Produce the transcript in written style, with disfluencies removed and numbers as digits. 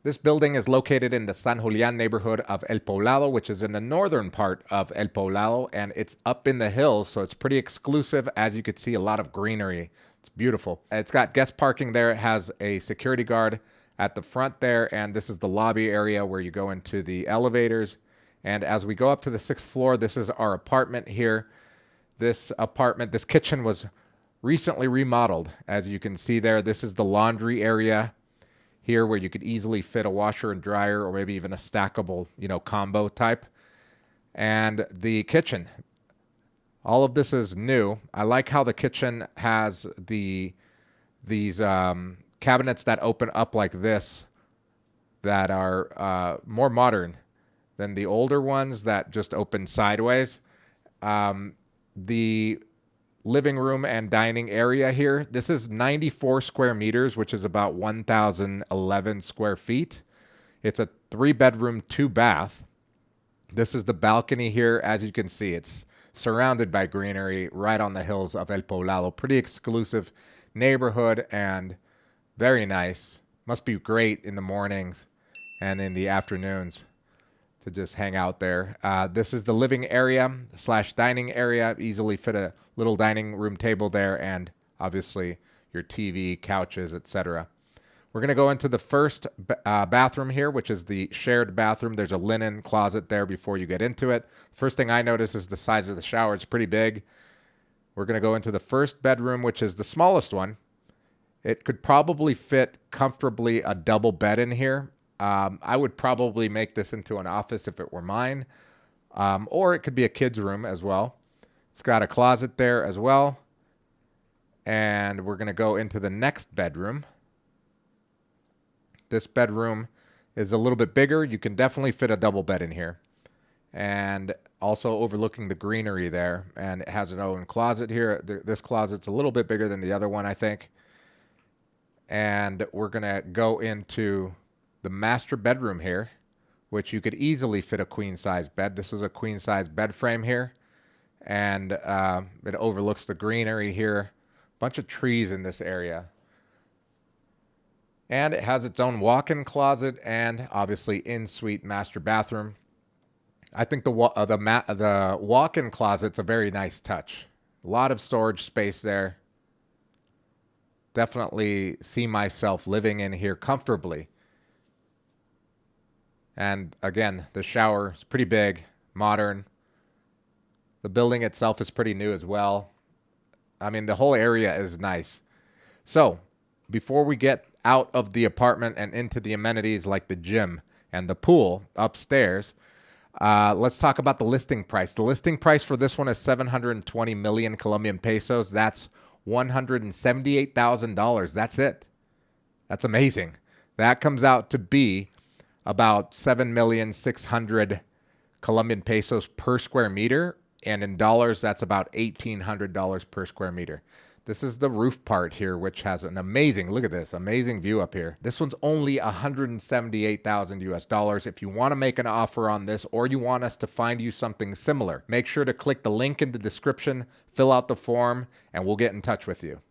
This building is located in the San Julian neighborhood of El Poblado, which is in the northern part of El Poblado, and it's up in the hills, so it's pretty exclusive. As you could see, a lot of greenery. It's beautiful. It's got guest parking there. It has a security guard at the front there, and this is the lobby area where you go into the elevators. And as we go up to the 6th floor, this is our apartment here. This kitchen was recently remodeled. As you can see there, this is the laundry area here where you could easily fit a washer and dryer or maybe even a stackable, combo type. And the kitchen, all of this is new. I like how the kitchen has these cabinets that open up like this that are more modern than the older ones that just open sideways. The living room and dining area here. This is 94 square meters, which is about 1,011 square feet. It's a 3-bedroom, 2-bath. This is the balcony here. As you can see, it's surrounded by greenery right on the hills of El Poblado. Pretty exclusive neighborhood and very nice. Must be great in the mornings and in the afternoons to just hang out there. This is the living area / dining area. Easily fit a little dining room table there and obviously your TV, couches, etc. We're going to go into the first bathroom here, which is the shared bathroom. There's a linen closet there before you get into it. First thing I notice is the size of the shower. It's pretty big. We're going to go into the first bedroom, which is the smallest one. It could probably fit comfortably a double bed in here. I would probably make this into an office if it were mine, or it could be a kid's room as well. It's got a closet there as well. And we're going to go into the next bedroom. This bedroom is a little bit bigger. You can definitely fit a double bed in here. And also overlooking the greenery there. And it has an own closet here. This closet's a little bit bigger than the other one, I think. And we're going to go into the master bedroom here, which you could easily fit a queen-size bed. This is a queen-size bed frame here. And it overlooks the greenery here. Bunch of trees in this area. And it has its own walk-in closet and obviously in-suite master bathroom. I think the walk-in closet's a very nice touch. A lot of storage space there. Definitely see myself living in here comfortably. And again, the shower is pretty big, modern. The building itself is pretty new as well. I mean, the whole area is nice. So, before we get out of the apartment and into the amenities like the gym and the pool upstairs, let's talk about the listing price. The listing price for this one is 720 million Colombian pesos. That's $178,000. That's it. That's amazing. That comes out to be about 7,600,000 Colombian pesos per square meter. And in dollars, that's about $1,800 per square meter. This is the roof part here, which has an amazing, look at this, amazing view up here. This one's only $178,000 US. If you want to make an offer on this or you want us to find you something similar, make sure to click the link in the description, fill out the form, and we'll get in touch with you.